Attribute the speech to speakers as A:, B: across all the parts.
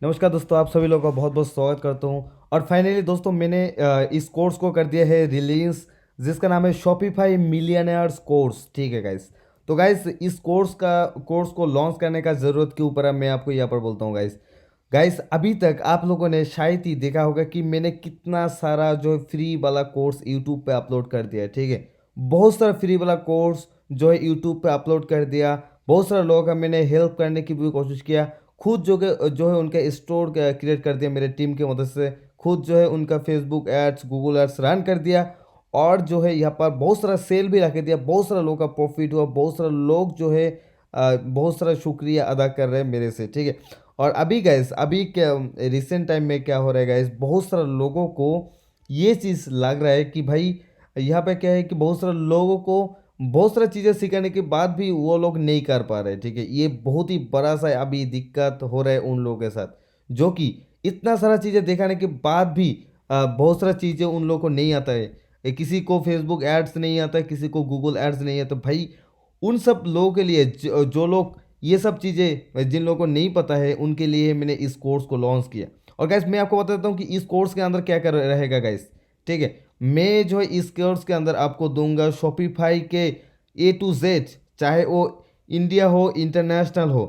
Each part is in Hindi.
A: नमस्कार दोस्तों, आप सभी लोगों का बहुत बहुत स्वागत करता हूँ। और फाइनली दोस्तों मैंने इस कोर्स को कर दिया है रिलीज, जिसका नाम है शॉपिफाई मिलियनेयर्स कोर्स। ठीक है गाइस। तो गाइस इस कोर्स को लॉन्च करने का ज़रूरत क्यों पड़ा, मैं आपको यहाँ पर बोलता हूँ गाइस। गाइस अभी तक आप लोगों ने शायद ही देखा होगा कि मैंने कितना सारा जो फ्री वाला कोर्स यूट्यूब पे अपलोड कर दिया है। ठीक है, बहुत सारा फ्री वाला कोर्स जो है यूट्यूब पे अपलोड कर दिया। बहुत सारे लोगों का मैंने हेल्प करने की भी कोशिश किया। खुद जो है उनका स्टोर क्रिएट कर दिया मेरे टीम की मदद से। खुद जो है उनका Facebook ads, Google ads run कर दिया। और जो है यहाँ पर बहुत सारा सेल भी रख दिया। बहुत सारा लोगों का प्रॉफिट हुआ। बहुत सारा लोग जो है बहुत सारा शुक्रिया अदा कर रहे हैं मेरे से। ठीक है। और अभी गैस अभी क्या रिसेंट टाइम में क्या हो रहा है गैस, बहुत सारे लोगों को ये चीज़ लग रहा है कि भाई यहाँ पे क्या है कि बहुत सारे लोगों को बहुत सारी चीज़ें सिखाने के बाद भी वो लोग नहीं कर पा रहे। ठीक है, ये बहुत ही बड़ा सा अभी दिक्कत हो रहा है उन लोगों के साथ, जो कि इतना सारा चीज़ें दिखाने के बाद भी बहुत सारा चीज़ें उन लोगों को नहीं आता है। किसी को फेसबुक एड्स नहीं आता है, किसी को गूगल एड्स नहीं आता भाई। उन सब लोगों के लिए जो लोग ये सब चीज़ें जिन लोगों को नहीं पता है, उनके लिए मैंने इस कोर्स को लॉन्च किया। और गैस मैं आपको बता देता हूँ कि इस कोर्स के अंदर क्या कर रहेगा गैस। ठीक है, मैं जो है इस कोर्स के अंदर आपको दूंगा शॉपिफाई के A to Z, चाहे वो इंडिया हो इंटरनेशनल हो।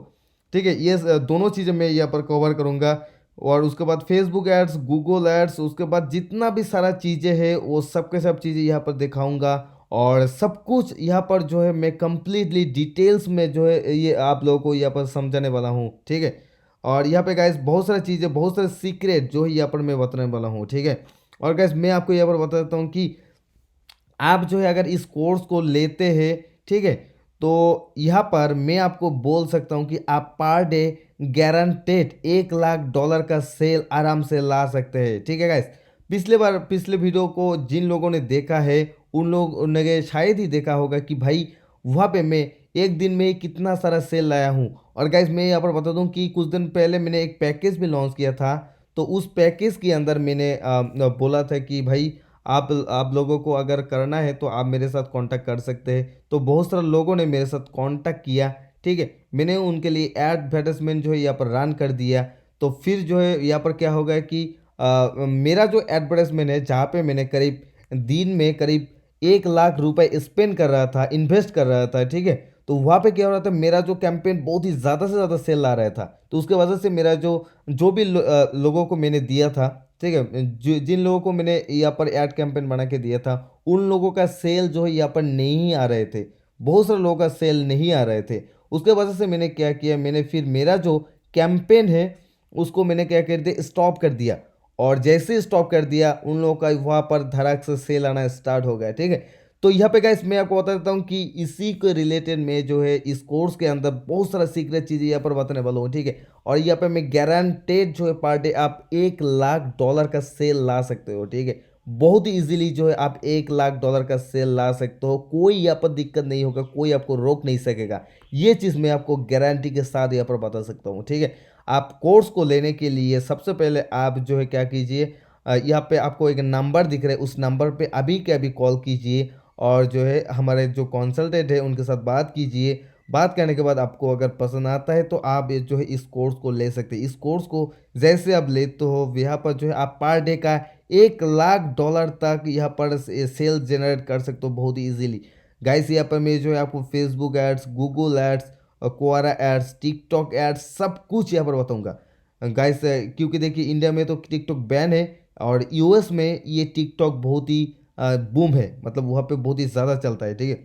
A: ठीक है, ये दोनों चीज़ें मैं यहाँ पर कवर करूँगा। और उसके बाद फेसबुक एड्स, गूगल एड्स, उसके बाद जितना भी सारा चीज़ें हैं वो सब के सब चीज़ें यहाँ पर दिखाऊंगा। और सब कुछ यहाँ पर जो है मैं कंप्लीटली डिटेल्स में जो है ये आप लोगों को यहाँ पर समझाने वाला हूँ। ठीक है। और यहाँ पे गाइस बहुत सारी चीज़ें, बहुत सारे सीक्रेट जो है यहाँ पर मैं बताने वाला हूँ। ठीक है। और गाइस मैं आपको यहाँ पर बता देता हूँ कि आप जो है अगर इस कोर्स को लेते हैं, ठीक है, तो यहाँ पर मैं आपको बोल सकता हूँ कि आप पर डे गारंटेड $1 लाख का सेल आराम से ला सकते हैं। ठीक है गाइस। पिछले वीडियो को जिन लोगों ने देखा है उन लोगों ने शायद ही देखा होगा कि भाई वहाँ पे मैं एक दिन में ही कितना सारा सेल लाया हूँ। और गाइस मैं यहाँ पर बता दूँ कि कुछ दिन पहले मैंने एक पैकेज भी लॉन्च किया था। तो उस पैकेज के अंदर मैंने बोला था कि भाई आप लोगों को अगर करना है तो आप मेरे साथ कांटेक्ट कर सकते हैं। तो बहुत सारे लोगों ने मेरे साथ कांटेक्ट किया। ठीक है, मैंने उनके लिए एडवर्टाइजमेंट जो है यहाँ पर रन कर दिया। तो फिर जो है यहाँ पर क्या होगा कि मेरा जो एडवर्टाइजमेंट है, जहाँ पे मैंने करीब दिन में करीब 1 लाख रुपए स्पेंड कर रहा था, इन्वेस्ट कर रहा था। ठीक है, तो वहाँ पे क्या हो रहा था, मेरा जो कैंपेन बहुत ही ज़्यादा से ज़्यादा सेल ला रहा था। तो उसके वजह से मेरा जो जो भी लोगों को मैंने दिया था, ठीक है, जिन लोगों को मैंने यहाँ पर ऐड कैंपेन बना के दिया था, उन लोगों का सेल जो है यहाँ पर नहीं आ रहे थे। बहुत सारे लोगों का सेल नहीं आ रहे थे। उसके वजह से मैंने क्या किया, मैंने फिर मेरा जो कैंपेन है उसको मैंने क्या कर दिया, स्टॉप कर दिया। और जैसे स्टॉप कर दिया उन लोगों का वहाँ पर धड़ाक से सेल आना स्टार्ट हो गया। ठीक है। तो यहाँ पे गाइस मैं आपको बता देता हूँ कि इसी के रिलेटेड में जो है इस कोर्स के अंदर बहुत सारा सीक्रेट चीज़ें यहाँ पर बताने वाला हूँ। ठीक है। और यहाँ पे मैं गारंटेड जो है पर डे आप $1 लाख का सेल ला सकते हो। ठीक है, बहुत ही इजीली जो है आप $1 लाख का सेल ला सकते हो। कोई यहाँ पर दिक्कत नहीं होगा, कोई आपको रोक नहीं सकेगा। ये चीज़ मैं आपको गारंटी के साथ यहाँ पर बता सकता हूँ। ठीक है। आप कोर्स को लेने के लिए सबसे पहले आप जो है क्या कीजिए, यहाँ पे आपको एक नंबर दिख रहा है, उस नंबर पे अभी के अभी कॉल कीजिए। और जो है हमारे जो कंसल्टेंट है उनके साथ बात कीजिए। बात करने के बाद आपको अगर पसंद आता है तो आप ये जो है इस कोर्स को ले सकते हैं। इस कोर्स को जैसे आप लेते हो यहाँ पर जो है आप पर डे का $1 लाख तक यहाँ पर सेल जनरेट कर सकते हो बहुत ही इजीली। गाइस यहाँ पर मैं जो है आपको Facebook ads, Google ads, Quora ads, TikTok ads सब कुछ यहाँ पर बताऊँगा गाइस। क्योंकि देखिए इंडिया में तो टिकटॉक बैन है, और यूएस में ये टिकटॉक बहुत ही बूम है, मतलब वहाँ पे बहुत ही ज़्यादा चलता है। ठीक है।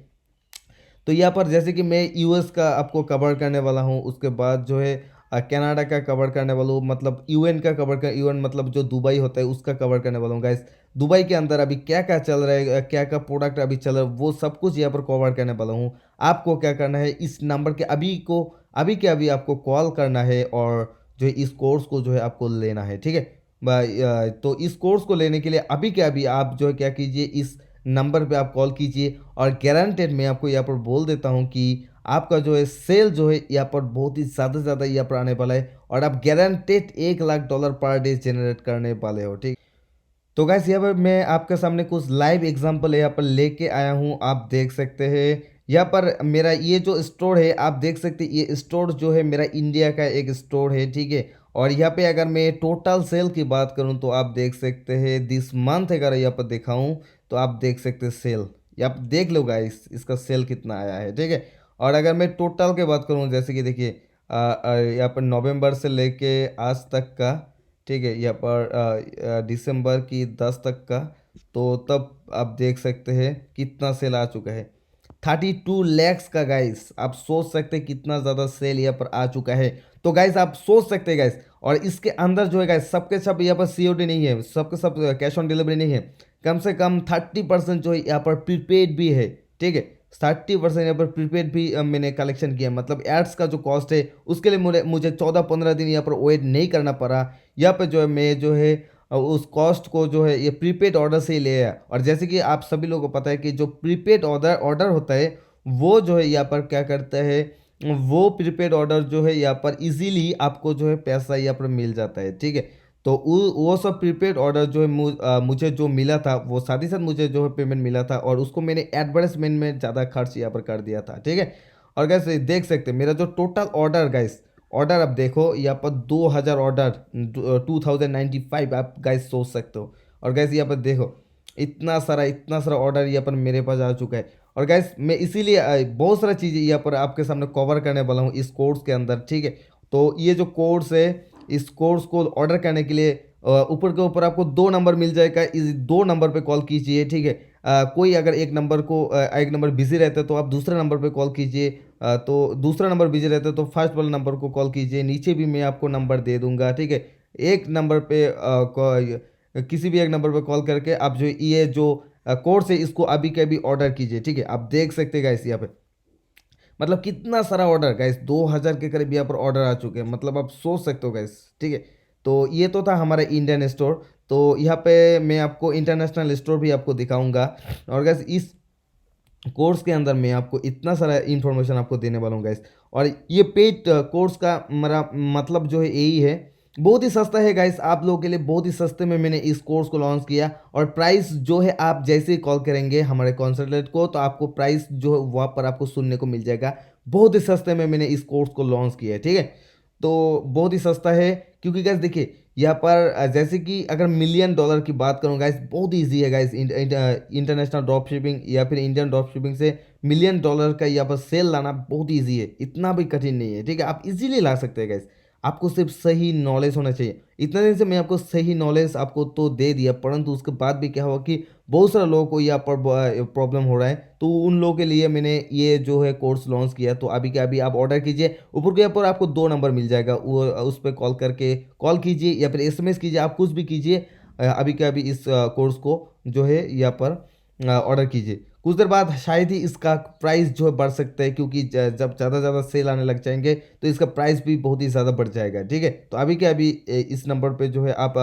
A: तो यहाँ पर जैसे कि मैं यूएस का आपको कवर करने वाला हूँ, उसके बाद जो है कनाडा का कवर करने वाला हूँ, मतलब यूएन का कवर कर, यूएन मतलब जो दुबई होता है उसका कवर करने वाला हूँ गाइस। दुबई के अंदर अभी क्या क्या चल रहा है, क्या क्या प्रोडक्ट अभी चल रहा है, वो सब कुछ यहाँ पर कवर करने वाला हूँ। आपको क्या करना है, इस नंबर के अभी के अभी आपको कॉल करना है, और जो है इस कोर्स को जो है आपको लेना है। ठीक है। तो इस कोर्स को लेने के लिए अभी के अभी आप जो है क्या कीजिए, इस नंबर पे आप कॉल कीजिए। और गारंटेड मैं आपको यहाँ पर बोल देता हूँ कि आपका जो है सेल जो है यहाँ पर बहुत ही ज़्यादा से ज़्यादा यहाँ पर आने वाला है, और आप guaranteed $1 lakh per day generate करने वाले हो। ठीक। तो गैस यहाँ पर मैं आपके सामने कुछ लाइव एग्जांपल यहाँ पर लेके आया हूँ, आप देख सकते हैं। यहाँ पर मेरा ये जो स्टोर है आप देख सकते हैं, ये स्टोर जो है मेरा इंडिया का एक स्टोर है। ठीक है। और यहाँ पे अगर मैं टोटल सेल की बात करूँ तो आप देख सकते हैं दिस मंथ अगर यहाँ पर दिखाऊँ तो आप देख सकते हैं सेल, या आप देख लो गाइस इसका सेल कितना आया है, ठीक है। और अगर मैं टोटल की बात करूँ जैसे कि देखिए यहाँ पर नवंबर से लेके आज तक का, ठीक है, यहाँ पर दिसंबर की 10 तक का, तो तब आप देख सकते हैं कितना सेल आ चुका है, 32 लैक्स का गाइस। आप सोच सकते हैं कितना ज़्यादा सेल यहाँ पर आ चुका है। तो गाइस आप सोच सकते हैं गाइस, और इसके अंदर जो है गाइस सबके सब यहाँ पर सीओडी नहीं है, सबके सब कैश ऑन डिलीवरी नहीं है, कम से कम 30% जो है यहाँ पर प्रीपेड भी है, ठीक है। 30% यहाँ पर प्रीपेड भी मैंने कलेक्शन किया, मतलब एड्स का जो कॉस्ट है उसके लिए मुझे 14-15 दिन यहाँ पर वेट नहीं करना पड़ा। यहाँ पर जो है मैं जो है उस कॉस्ट को जो है ये प्रीपेड ऑर्डर से ही ले आया। और जैसे कि आप सभी लोगों को पता है कि जो प्रीपेड ऑर्डर होता है वो जो है यहाँ पर क्या करता है, वो प्रीपेड ऑर्डर जो है यहाँ पर इजीली आपको जो है पैसा यहाँ पर मिल जाता है, ठीक है। तो वो सब प्रीपेड ऑर्डर जो है मुझे जो मिला था वो साथ ही साथ मुझे जो है पेमेंट मिला था, और उसको मैंने एडवर्टाइजमेंट में ज़्यादा खर्च यहाँ पर कर दिया था, ठीक है। और गैस देख सकते हैं मेरा जो टोटल ऑर्डर गाइस, ऑर्डर अब देखो यहाँ पर 2000 ऑर्डर, 2095 आप गाइस सोच सकते हो। और गाइस यहाँ पर देखो इतना सारा ऑर्डर यहाँ पर मेरे पास आ चुका है। और गाइस मैं इसीलिए बहुत सारा चीज़ें यहाँ पर आपके सामने कवर करने वाला हूँ इस कोर्स के अंदर, ठीक है। तो ये जो कोर्स है, इस कोर्स को ऑर्डर करने के लिए ऊपर के ऊपर आपको 2 नंबर मिल जाएगा, इस 2 नंबर पे कॉल कीजिए, ठीक है। कोई अगर एक नंबर बिजी रहता है तो आप दूसरे नंबर पे कॉल कीजिए, तो दूसरा नंबर बिजी रहता है तो फर्स्ट वाले नंबर को कॉल कीजिए, नीचे भी मैं आपको नंबर दे दूंगा, ठीक है। एक नंबर पे किसी भी एक नंबर पे कॉल करके आप जो ये जो कोर्स है इसको अभी के अभी ऑर्डर कीजिए, ठीक है। आप देख सकते हैं गाइस यहाँ पे मतलब कितना सारा ऑर्डर गाइस, 2000 के करीब यहाँ पर ऑर्डर आ चुके हैं, मतलब आप सोच सकते हो गाइस, ठीक है। तो ये तो था हमारा इंडियन स्टोर। तो यहाँ पे मैं आपको इंटरनेशनल स्टोर भी आपको दिखाऊंगा। और गाइस इस कोर्स के अंदर मैं आपको इतना सारा इन्फॉर्मेशन आपको देने वाला हूँ गाइस। और ये पेड कोर्स का मेरा मतलब जो है यही है, बहुत ही सस्ता है गाइस, आप लोगों के लिए बहुत ही सस्ते में मैंने इस कोर्स को लॉन्च किया। और प्राइस जो है आप जैसे ही कॉल करेंगे हमारे कंसल्टेंट को तो आपको प्राइस जो है वहाँ पर आपको सुनने को मिल जाएगा, बहुत ही सस्ते में मैंने इस कोर्स को लॉन्च किया है, ठीक है। तो बहुत ही सस्ता है क्योंकि गाइस देखिए यहाँ पर जैसे कि अगर $1 मिलियन की बात करूँ गाइस, बहुत ईजी है गाइस इंटरनेशनल ड्रॉप शिपिंग या फिर इंडियन ड्रॉप शिपिंग से $1 मिलियन का यहाँ पर सेल लाना बहुत ईजी है, इतना भी कठिन नहीं है, ठीक है। आप इजीली ला सकते हैं गाइस, आपको सिर्फ सही नॉलेज होना चाहिए। इतने दिन से मैं आपको सही नॉलेज आपको तो दे दिया, परंतु उसके बाद भी क्या हुआ कि बहुत सारे लोगों को यहाँ पर प्रॉब्लम हो रहा है, तो उन लोगों के लिए मैंने ये जो है कोर्स लॉन्च किया। तो अभी के अभी आप ऑर्डर कीजिए, ऊपर के ऊपर आपको 2 नंबर मिल जाएगा, वो उस पर कॉल करके कॉल कीजिए या फिर एसएमएस कीजिए, आप कुछ भी कीजिए, अभी के अभी इस कोर्स को जो है यहाँ पर ऑर्डर कीजिए। कुछ देर बाद शायद ही इसका प्राइस जो है बढ़ सकता है, क्योंकि जब ज़्यादा ज़्यादा सेल आने लग जाएंगे तो इसका प्राइस भी बहुत ही ज़्यादा बढ़ जाएगा, ठीक है। तो अभी के अभी इस नंबर पे जो है आप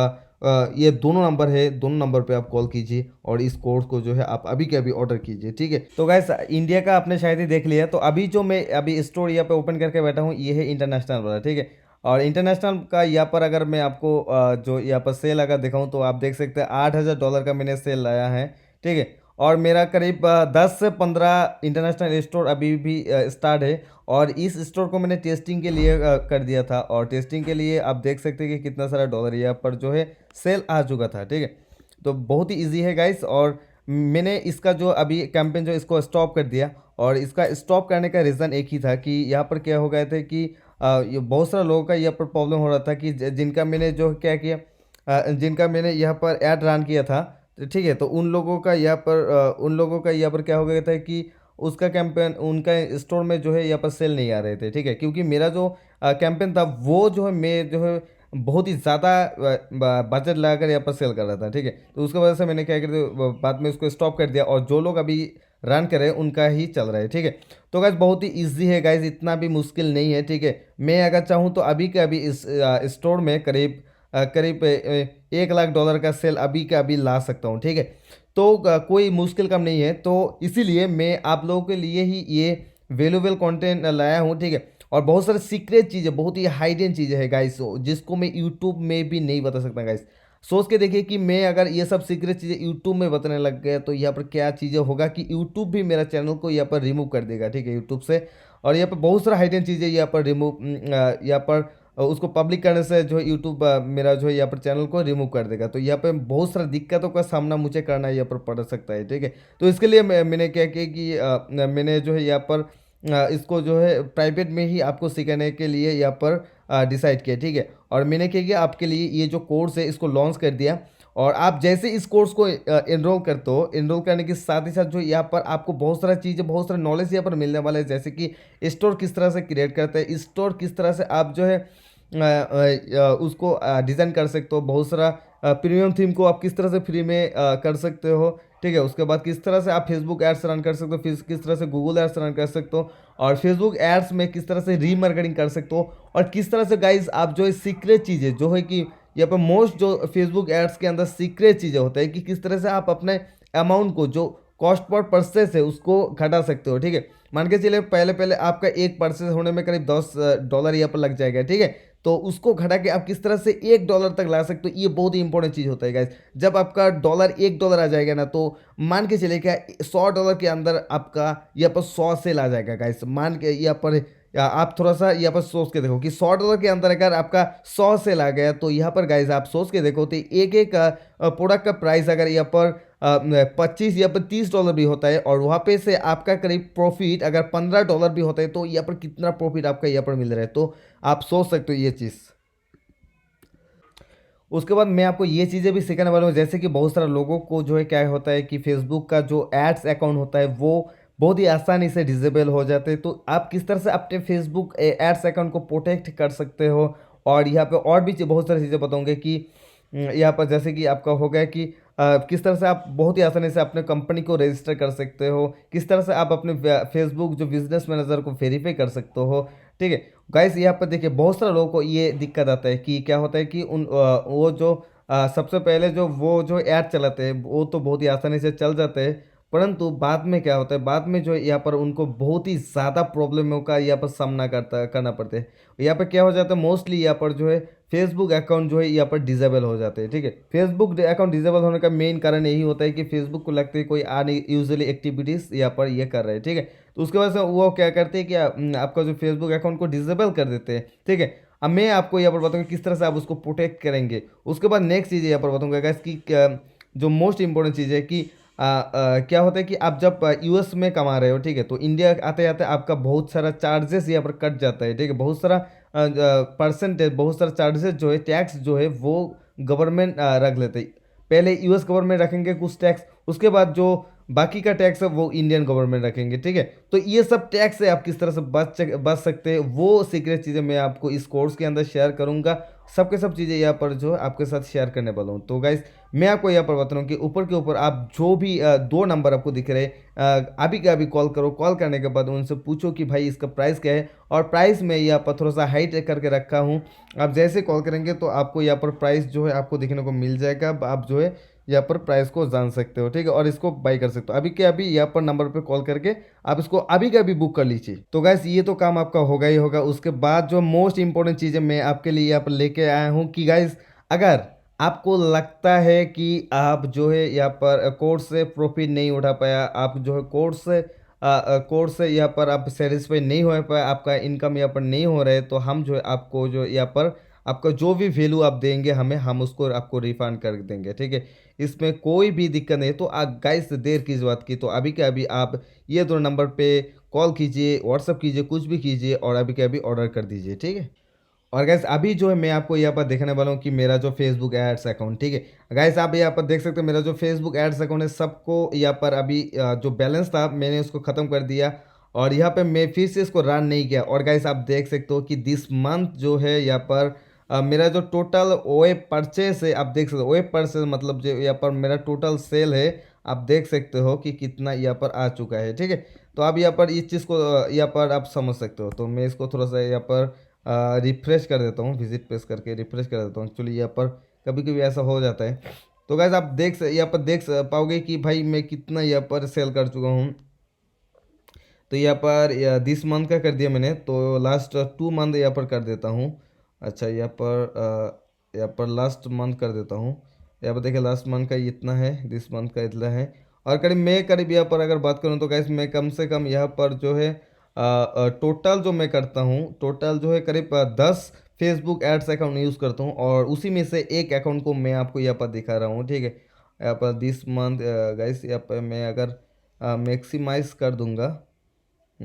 A: ये दोनों नंबर है, दोनों नंबर पे आप कॉल कीजिए और इस कोर्स को जो है आप अभी के अभी ऑर्डर कीजिए, ठीक है। तो गाइस इंडिया का आपने शायद ही देख लिया, तो अभी जो मैं अभी स्टोर यहाँ पे ओपन करके बैठा हूँ ये है इंटरनेशनल वाला, ठीक है। और इंटरनेशनल का यहाँ पर अगर मैं आपको जो यहाँ पर सेल अगर दिखाऊँ तो आप देख सकते हैं $8000 का मैंने सेल लाया है, ठीक है। और मेरा करीब 10 से 15 इंटरनेशनल स्टोर अभी भी स्टार्ट है, और इस स्टोर को मैंने टेस्टिंग के लिए कर दिया था, और टेस्टिंग के लिए आप देख सकते हैं कि कितना सारा डॉलर यहाँ पर जो है सेल आ चुका था, ठीक है। तो बहुत ही इजी है गाइस। और मैंने इसका जो अभी कैंपेन जो इसको स्टॉप कर दिया, और इसका स्टॉप करने का रीज़न एक ही था कि यहाँ पर क्या हो गए थे कि ये बहुत सारे लोगों का यहाँ पर प्रॉब्लम हो रहा था कि जिनका मैंने जो क्या किया, जिनका मैंने यहाँ पर ऐड रन किया था, तो ठीक है, तो उन लोगों का यहाँ पर क्या हो गया था कि उसका कैंपेन उनका स्टोर में जो है यहाँ पर सेल नहीं आ रहे थे, ठीक है। क्योंकि मेरा जो कैंपेन था वो जो है मैं जो है बहुत ही ज़्यादा बजट लगाकर यहाँ पर सेल कर रहा था, ठीक है। तो उसकी वजह से मैंने क्या कर दिया, बाद में उसको स्टॉप कर दिया, और जो लोग अभी रन कर रहे हैं उनका ही चल रहा है, ठीक है। तो गाइस बहुत ही ईजी है गाइस, इतना भी मुश्किल नहीं है, ठीक है। मैं अगर चाहूँ तो अभी के अभी इस स्टोर में करीब $1 लाख का सेल अभी का अभी ला सकता हूँ, ठीक है। तो कोई मुश्किल काम नहीं है, तो इसीलिए मैं आप लोगों के लिए ही ये वैल्यूएबल कंटेंट लाया हूँ, ठीक है। और बहुत सारे सीक्रेट चीज़ें, बहुत ही हाइडन चीज़ें हैं गाइस, जिसको मैं यूट्यूब में भी नहीं बता सकता गाइस। सोच के देखिए कि मैं अगर ये सब सीक्रेट चीज़ें यूट्यूब में बताने लग गया तो यहाँ पर क्या चीज़ें होगा कि यूट्यूब भी मेरा चैनल को यहाँ पर रिमूव कर देगा, ठीक है, यूट्यूब से। और यहाँ पर बहुत सारा हाइडन चीज़ें यहाँ पर रिमूव यहाँ पर उसको पब्लिक करने से जो है यूट्यूब मेरा जो है यहाँ पर चैनल को रिमूव कर देगा। तो यहाँ पे बहुत सारा दिक्कतों का सामना मुझे करना यहाँ पर पड़ सकता है, ठीक है। तो इसके लिए मैंने क्या किया कि मैंने जो है यहाँ पर इसको जो है प्राइवेट में ही आपको सिखाने के लिए यहाँ पर डिसाइड किया, ठीक है। और मैंने क्या किया, आपके लिए ये जो कोर्स है इसको लॉन्च कर दिया। और आप जैसे इस कोर्स को इनरोल करते हो, इनरोल करने के साथ ही साथ जो यहाँ पर आपको बहुत सारा चीज़ें, बहुत सारा नॉलेज यहाँ पर मिलने वाला है। जैसे कि स्टोर किस तरह से क्रिएट करते हैं, स्टोर किस तरह से आप जो है उसको डिज़ाइन कर सकते हो, बहुत सारा प्रीमियम थीम को आप किस तरह से फ्री में कर सकते हो, ठीक है। उसके बाद किस तरह से आप फेसबुक एड्स रन कर सकते हो, फिर किस तरह से गूगल एड्स रन कर सकते हो, और फेसबुक एड्स में किस तरह से रीमार्केटिंग कर सकते हो, और किस तरह से गाइज आप जो है सीक्रेट चीज़ें जो है कि यहाँ पर मोस्ट जो फेसबुक एड्स के अंदर सीक्रेट चीज़ें होता है कि किस तरह से आप अपने अमाउंट को जो कॉस्ट पर परचेस है उसको घटा सकते हो, ठीक है। मान के चलिए पहले पहले आपका एक परचेस होने में करीब $10 यहाँ पर लग जाएगा, ठीक है। तो उसको घटा के आप किस तरह से $1 तक ला सकते हो, ये बहुत ही इंपॉर्टेंट चीज़ होता है गाइस। जब आपका $1 आ जाएगा ना, तो मान के चलिए क्या $100 के अंदर आपका यहाँ पर 100 सेल आ जाएगा गाइस। मान के यहाँ पर आप थोड़ा सा यहाँ पर सोच के देखो कि $100 के अंदर अगर आपका 100 सेल आ गया, तो यहाँ पर गाइस आप सोच के देखो तो एक एक प्रोडक्ट का प्राइस अगर यहाँ पर 25 या पर $30 भी होता है, और वहाँ पे से आपका करीब प्रॉफिट अगर $15 भी होता है, तो यहाँ पर कितना प्रॉफिट आपका यहाँ पर मिल रहा है। तो आप सोच सकते हो ये चीज़। उसके बाद मैं आपको ये चीज़ें भी सिखाने वाला हूँ, जैसे कि बहुत सारे लोगों को जो है क्या होता है कि फेसबुक का जो एड्स अकाउंट होता है वो बहुत ही आसानी से डिसेबल हो जाते हैं। तो आप किस तरह से अपने फेसबुक एड्स अकाउंट को प्रोटेक्ट कर सकते हो। और यहाँ पे और भी बहुत सारी चीज़ें बताऊँगे कि यहाँ पर जैसे कि आपका हो गया कि किस तरह से आप बहुत ही आसानी से अपने कंपनी को रजिस्टर कर सकते हो, किस तरह से आप अपने फेसबुक जो बिजनेस मैनेजर को वेरीफाई कर सकते हो, ठीक है। गाइस यहाँ पर देखिए बहुत सारे लोगों को ये दिक्कत आता है कि क्या होता है कि वो जो सबसे पहले जो वो जो ऐड चलाते हैं वो तो बहुत ही आसानी से चल जाते हैं, परंतु बाद में क्या होता है, बाद में जो यहाँ पर उनको बहुत ही ज़्यादा प्रॉब्लमों का यहाँ पर सामना करना पड़ता है। यहाँ पर क्या हो जाता है, मोस्टली यहाँ पर जो है फेसबुक अकाउंट जो है यहाँ पर डिसेबल हो जाते हैं, ठीक है। फेसबुक अकाउंट डिसेबल होने का मेन कारण यही होता है कि फेसबुक को लगता है कोई अनयूजुअली एक्टिविटीज़ यहाँ पर ये कर रहे हैं, ठीक है। तो उसके वजह से वो क्या करते हैं कि आपका जो फेसबुक अकाउंट को डिसेबल कर देते हैं, ठीक है। अब मैं आपको यहाँ पर बताऊँगा किस तरह से आप उसको प्रोटेक्ट करेंगे। उसके बाद नेक्स्ट चीज़ यहाँ पर बताऊँगा गाइस कि जो मोस्ट इंपॉर्टेंट चीज़ है कि क्या होता है कि आप जब यूएस में कमा रहे हो, ठीक है, तो इंडिया आते आते आपका बहुत सारा चार्जेस यहाँ पर कट जाता है, ठीक है। बहुत सारा परसेंटेज, बहुत सारा चार्जेस जो है, टैक्स जो है वो गवर्नमेंट रख लेते हैं। पहले यूएस गवर्नमेंट रखेंगे कुछ टैक्स, उसके बाद जो बाकी का टैक्स है वो इंडियन गवर्नमेंट रखेंगे, ठीक है। तो ये सब टैक्स से आप किस तरह से बच सकते हैं, वो सीक्रेट चीज़ें मैं आपको इस कोर्स के अंदर शेयर करूंगा। सबके सब चीज़ें यहाँ पर जो आपके साथ शेयर करने वाला हूँ। तो गाइस मैं आपको यहाँ पर बता रहा हूँ कि ऊपर के ऊपर आप जो भी 2 नंबर आपको दिख रहे हैं, अभी के अभी कॉल करो। कॉल करने के बाद उनसे पूछो कि भाई इसका प्राइस क्या है, और प्राइस में यहाँ पर थोड़ा सा हाइट करके रखा हूँ। आप जैसे कॉल करेंगे तो आपको यहाँ पर प्राइस जो है आपको देखने को मिल जाएगा। आप जो है यहाँ पर प्राइस को जान सकते हो, ठीक है, और इसको बाई कर सकते हो। अभी के अभी यहाँ पर नंबर पे कॉल करके आप इसको अभी के अभी बुक कर लीजिए। तो गैस ये तो काम आपका होगा ही होगा। उसके बाद जो मोस्ट इंपॉर्टेंट चीज़ है मैं आपके लिए यहाँ पर लेके आया हूँ कि गाइस अगर आपको लगता है कि आप जो है यहाँ पर कोर्स से प्रॉफिट नहीं उठा पाया, आप जो है कोर्स से यहाँ पर आप सेटिस्फाई नहीं हो पाया, आपका इनकम यहाँ पर नहीं हो रहा है, तो हम जो है आपको जो यहाँ पर आपका जो भी वैल्यू आप देंगे हमें, हम उसको आपको रिफंड कर देंगे, ठीक है। इसमें कोई भी दिक्कत नहीं है। तो गाइस देर किस बात की, तो अभी के अभी आप ये 2 नंबर पे कॉल कीजिए, व्हाट्सअप कीजिए, कुछ भी कीजिए, और अभी के अभी ऑर्डर कर दीजिए, ठीक है। और गैस अभी जो है मैं आपको यहाँ पर दिखाने वाला हूँ कि मेरा जो फेसबुक एड्स अकाउंट, ठीक है। गैस आप यहाँ पर देख सकते हो मेरा जो फेसबुक एड्स अकाउंट है, सबको यहाँ पर अभी जो बैलेंस था मैंने उसको ख़त्म कर दिया, और यहाँ पे मैं फिर से इसको रन नहीं किया। और गैस आप देख सकते हो कि दिस मंथ जो है यहाँ पर मेरा जो टोटल वेब परचेस है, आप देख सकते हो वेब परचेस मतलब जो यहाँ पर मेरा टोटल सेल है, आप देख सकते हो कि कितना यहाँ पर आ चुका है, ठीक है। तो आप यहाँ पर इस चीज़ को यहाँ पर आप समझ सकते हो। तो मैं इसको थोड़ा सा यहाँ पर रिफ्रेश कर देता हूँ, विजिट प्रेस करके रिफ्रेश कर देता हूँ। एक्चुअली यहाँ पर कभी कभी ऐसा हो जाता है। तो गाइस आप यहाँ पर देख पाओगे कि भाई मैं कितना यहाँ पर सेल कर चुका हूँ। तो यहाँ पर दिस मंथ का कर दिया मैंने, तो लास्ट 2 मंथ यहाँ पर कर देता हूँ। अच्छा यहाँ पर लास्ट मंथ कर देता हूँ। यहाँ पर देखिए लास्ट मंथ का इतना है, दिस मंथ का इतना है। और करीब यहाँ पर अगर बात करूँ तो गाइस मैं कम से कम यहाँ पर जो है टोटल जो मैं करता हूँ, टोटल जो है करीब 10 फेसबुक एड्स अकाउंट यूज़ करता हूँ और उसी में से एक अकाउंट को मैं आपको यहाँ पर दिखा रहा हूँ, ठीक है। यहाँ पर दिस मंथ गाइस, यहाँ पर मैं अगर मैक्सिमाइज कर दूंगा,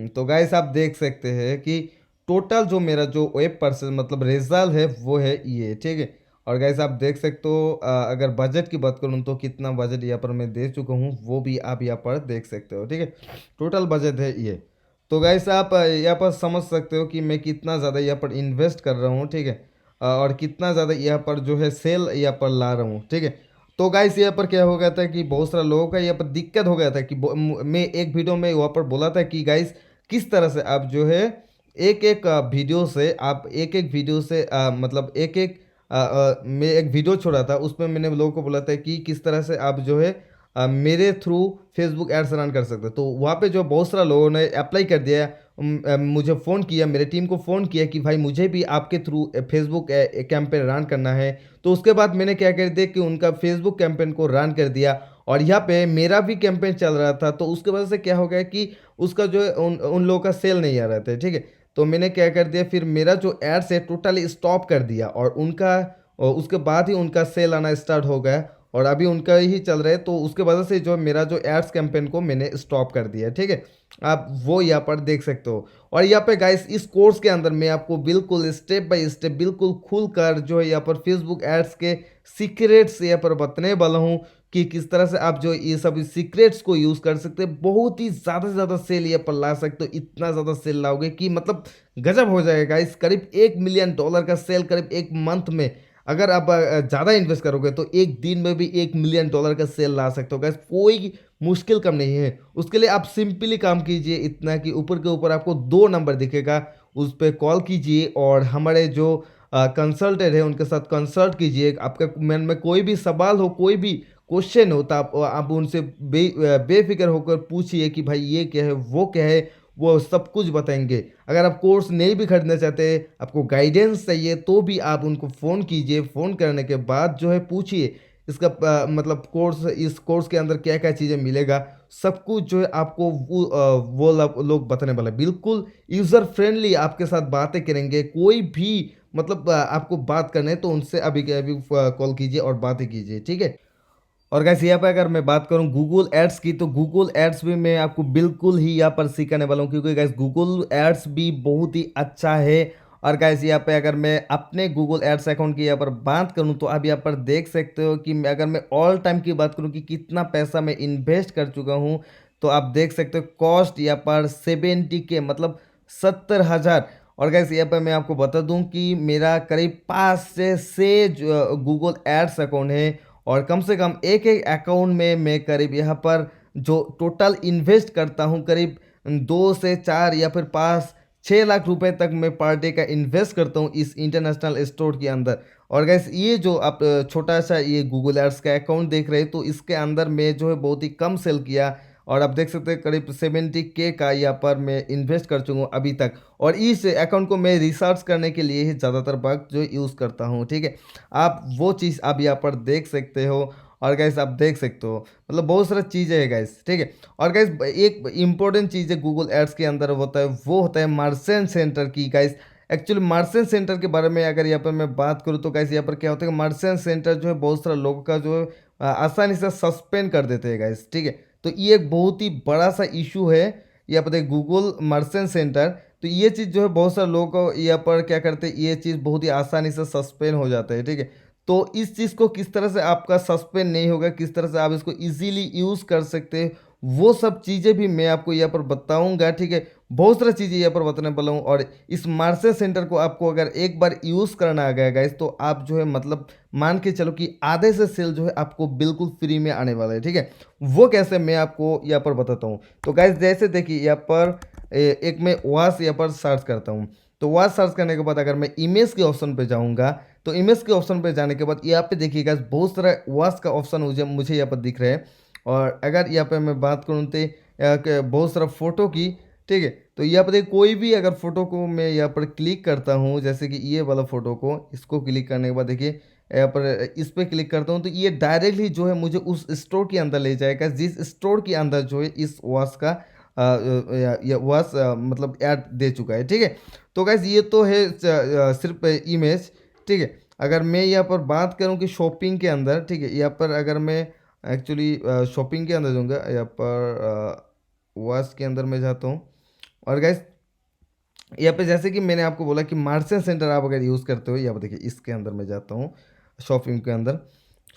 A: तो गाइस आप देख सकते हैं कि टोटल जो मेरा जो वेब परसेंट मतलब रिजल्ट है वो है ये, ठीक है। और गाइस आप देख सकते हो अगर बजट की बात करूँ तो कितना बजट यहाँ पर मैं दे चुका हूँ वो भी आप यहाँ पर देख सकते हो, ठीक है। टोटल बजट है ये। तो गाइस आप यहाँ पर समझ सकते हो कि मैं कितना ज़्यादा यहाँ पर इन्वेस्ट कर रहा हूँ, ठीक है। और कितना ज़्यादा यहाँ पर जो है सेल यहाँ पर ला रहा हूँ, ठीक है। तो गाइस यहाँ पर क्या हो गया था कि बहुत सारा लोगों का यहाँ पर दिक्कत हो गया था कि मैं एक वीडियो में वहाँ पर बोला था कि गाइस किस तरह से आप जो है एक एक वीडियो से आप एक एक वीडियो से मतलब एक एक मैं एक वीडियो छोड़ा था उसमें मैंने लोगों को बोला था कि किस तरह से आप जो है मेरे थ्रू फेसबुक एड्स रन कर सकते हो। तो वहाँ पे जो बहुत सारा लोगों ने अप्लाई कर दिया, मुझे फ़ोन किया, मेरे टीम को फ़ोन किया कि भाई मुझे भी आपके थ्रू फेसबुक कैंपेन रन करना है। तो उसके बाद मैंने क्या कर दिया कि उनका फेसबुक कैंपेन को रन कर दिया और यहाँ पे मेरा भी कैंपेन चल रहा था। तो उसके वजह से क्या हो गया कि उसका जो है उन लोगों का सेल नहीं आ रहा था, ठीक है। तो मैंने क्या कर दिया, फिर मेरा जो एड्स है टोटली स्टॉप कर दिया और उनका और उसके बाद ही उनका सेल आना स्टार्ट हो गया और अभी उनका ही चल रहा है। तो उसके वजह से जो मेरा जो एड्स कैंपेन को मैंने स्टॉप कर दिया, ठीक है। आप वो यहाँ पर देख सकते हो। और यहाँ पे गाइस इस कोर्स के अंदर मैं आपको बिल्कुल स्टेप बाय स्टेप बिल्कुल खुल कर जो है यहाँ पर फेसबुक एड्स के सीक्रेट्स यहाँ पर बताने वाला हूँ कि किस तरह से आप जो ये सब सीक्रेट्स को यूज़ कर सकते हैं, बहुत ही ज़्यादा से ज़्यादा सेल यहाँ पर ला सकते हो। इतना ज़्यादा सेल लाओगे कि मतलब गजब हो जाएगा गाइस। करीब $1 मिलियन का सेल करीब एक मंथ में, अगर आप ज़्यादा इन्वेस्ट करोगे तो एक दिन में भी $1 मिलियन का सेल ला सकते हो गाइस। कोई मुश्किल काम नहीं है। उसके लिए आप सिंपली काम कीजिए इतना कि ऊपर के ऊपर आपको 2 नंबर दिखेगा, उस पर कॉल कीजिए और हमारे जो कंसल्टेंट है उनके साथ कंसल्ट कीजिए। आपका मन में कोई भी सवाल हो, कोई भी क्वेश्चन हो तो आप उनसे बेफिक्र होकर पूछिए कि भाई ये क्या है वो क्या है, वो सब कुछ बताएंगे। अगर आप कोर्स नहीं भी खरीदना चाहते, आपको गाइडेंस चाहिए, तो भी आप उनको फ़ोन कीजिए। फ़ोन करने के बाद जो है पूछिए इसका मतलब कोर्स, इस कोर्स के अंदर क्या क्या चीज़ें मिलेगा, सब कुछ जो है आपको वो लोग बताने वाले बिल्कुल यूज़र फ्रेंडली आपके साथ बातें करेंगे। कोई भी मतलब आपको बात करना है तो उनसे अभी के अभी कॉल कीजिए और बातें कीजिए, ठीक है। और गाइस यहाँ पे अगर मैं बात करूँ गूगल एड्स की, तो गूगल एड्स भी मैं आपको बिल्कुल ही यहाँ पर सिखाने वाला हूँ, क्योंकि गाइस गूगल एड्स भी बहुत ही अच्छा है। और गाइस यहाँ पे अगर मैं अपने गूगल एड्स अकाउंट की यहाँ पर बात करूँ तो आप यहाँ पर देख सकते हो कि अगर मैं ऑल टाइम की बात करूँ कि कितना पैसा मैं इन्वेस्ट कर चुका हूँ, तो आप देख सकते हो कॉस्ट यहाँ पर 70K मतलब 70,000। और गाइस यहाँ पर मैं आपको बता दूं कि मेरा करीब 5 से 6 गूगल एड्स अकाउंट है और कम से कम एक एक अकाउंट में मैं करीब यहाँ पर जो टोटल इन्वेस्ट करता हूँ करीब 2 से 4 या फिर 5-6 लाख रुपए तक मैं पर डे का इन्वेस्ट करता हूँ इस इंटरनेशनल स्टोर के अंदर। और गैस ये जो आप छोटा सा ये गूगल एड्स का अकाउंट देख रहे हैं, तो इसके अंदर मैं जो है बहुत ही कम सेल किया और आप देख सकते हैं करीब 70K का यहाँ पर मैं इन्वेस्ट कर चुका हूँ अभी तक। और इस अकाउंट को मैं रिसर्च करने के लिए ही ज़्यादातर वक्त जो यूज़ करता हूँ, ठीक है। आप वो चीज़ आप यहाँ पर देख सकते हो। और गैस आप देख सकते हो मतलब बहुत सारा चीज़ें है गैस, ठीक है। और गैस एक इम्पोर्टेंट चीज़ है गूगल एड्स के अंदर होता है, वो होता है मर्चेंट सेंटर की गैस। एक्चुअली मर्चेंट सेंटर के बारे में अगर यहाँ पर मैं बात करूँ तो गैस यहाँ पर क्या होता है, मर्चेंट सेंटर जो है बहुत सारा लोगों का जो है आसानी से सस्पेंड कर देते हैं गैस, ठीक है। तो ये एक बहुत ही बड़ा सा इशू है यहाँ पर गूगल मर्चेंट सेंटर। तो ये चीज़ जो है बहुत सारे लोगों को यहाँ पर क्या करते हैं, ये चीज़ बहुत ही आसानी से सस्पेंड हो जाता है, ठीक है। तो इस चीज़ को किस तरह से आपका सस्पेंड नहीं होगा, किस तरह से आप इसको इजीली यूज़ कर सकते हैं, वो सब चीज़ें भी मैं आपको यहाँ पर बताऊंगा, ठीक है। बहुत सारी चीज़ें यहाँ पर बताने वाला हूँ। और इस मार्सेल सेंटर को आपको अगर एक बार यूज़ करना आ गया गाइस, तो आप जो है मतलब मान के चलो कि आधे से सेल जो है आपको बिल्कुल फ्री में आने वाला है, ठीक है। वो कैसे मैं आपको यहाँ पर बताता हूँ। तो गाइस जैसे देखिए यहाँ पर एक मैं वास यहाँ पर सर्च करता हूँ। तो वास सर्च करने के बाद अगर मैं इमेज के ऑप्शन पे जाऊँगा, तो इमेज के ऑप्शन पे जाने के बाद यहाँ पे देखिएगा बहुत सारा वास का ऑप्शन मुझे यहाँ पर दिख रहा है। और अगर यहाँ पे मैं बात करूँ तो बहुत सारा फोटो की, ठीक है। तो यहाँ पर देखिए कोई भी अगर फोटो को मैं यहाँ पर क्लिक करता हूँ, जैसे कि ये वाला फोटो को, इसको क्लिक करने के बाद देखिए यहाँ पर इस पर क्लिक करता हूँ, तो ये डायरेक्टली जो है मुझे उस स्टोर के अंदर ले जाएगा जिस स्टोर के अंदर जो है इस वॉच का वॉस मतलब ऐड दे चुका है, ठीक है। तो गाइस ये तो है सिर्फ इमेज, ठीक है। अगर मैं यहाँ पर बात करूँ कि शॉपिंग के अंदर, ठीक है, यहाँ पर अगर मैं एक्चुअली शॉपिंग के अंदर जाऊँगा, यहाँ पर वॉस के अंदर मैं जाता हूँ। और गाइस यहाँ पे जैसे कि मैंने आपको बोला कि मार्चेंट सेंटर आप अगर यूज़ करते हो, यहाँ पर देखिए इसके अंदर मैं जाता हूँ, शॉपिंग के अंदर,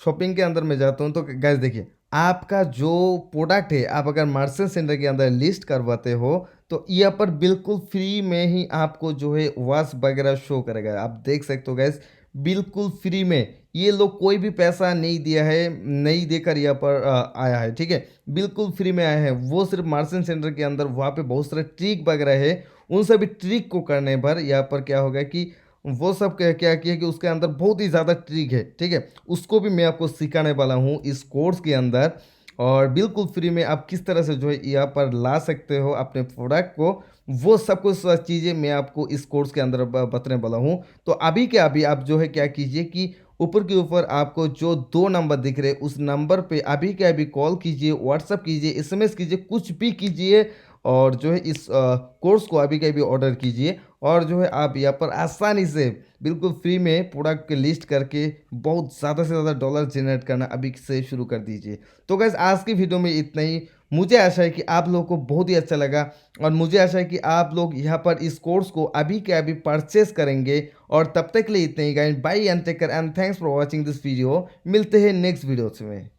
A: शॉपिंग के अंदर मैं जाता हूँ। तो गैस देखिए, आपका जो प्रोडक्ट है आप अगर मार्चेंट सेंटर के अंदर लिस्ट करवाते हो तो यहाँ पर बिल्कुल फ्री में ही आपको जो है वॉच वगैरह शो करेगा। आप देख सकते हो गैस, बिल्कुल फ्री में, ये लोग कोई भी पैसा नहीं दिया है, नहीं देकर यहाँ पर आया है, ठीक है, बिल्कुल फ्री में आया है। वो सिर्फ मार्चेंट सेंटर के अंदर वहाँ पे बहुत सारे ट्रिक वगैरह है, उन सभी ट्रिक को करने पर यहाँ पर क्या होगा कि वो सब क्या किया कि उसके अंदर बहुत ही ज़्यादा ट्रिक है, ठीक है, उसको भी मैं आपको सिखाने वाला हूँ इस कोर्स के अंदर। और बिल्कुल फ्री में आप किस तरह से जो है यहाँ पर ला सकते हो अपने प्रोडक्ट को, वो सब कुछ चीज़ें मैं आपको इस कोर्स के अंदर बताने वाला हूँ। तो अभी के अभी आप जो है क्या कीजिए कि ऊपर के ऊपर आपको जो 2 नंबर दिख रहे हैं उस नंबर पे अभी के अभी कॉल कीजिए, व्हाट्सअप कीजिए, एसएमएस कीजिए, कुछ भी कीजिए, और जो है इस कोर्स को अभी के अभी ऑर्डर कीजिए। और जो है आप यहाँ पर आसानी से बिल्कुल फ्री में प्रोडक्ट की लिस्ट करके बहुत ज़्यादा से ज़्यादा डॉलर जनरेट करना अभी से शुरू कर दीजिए। तो गैस आज की वीडियो में इतना ही। मुझे आशा है कि आप लोगों को बहुत ही अच्छा लगा, और मुझे आशा है कि आप लोग यहाँ पर इस कोर्स को अभी के अभी परचेस करेंगे। और तब तक के लिए इतना ही guys, bye and take care and thanks for watching this video. मिलते हैं नेक्स्ट वीडियो में।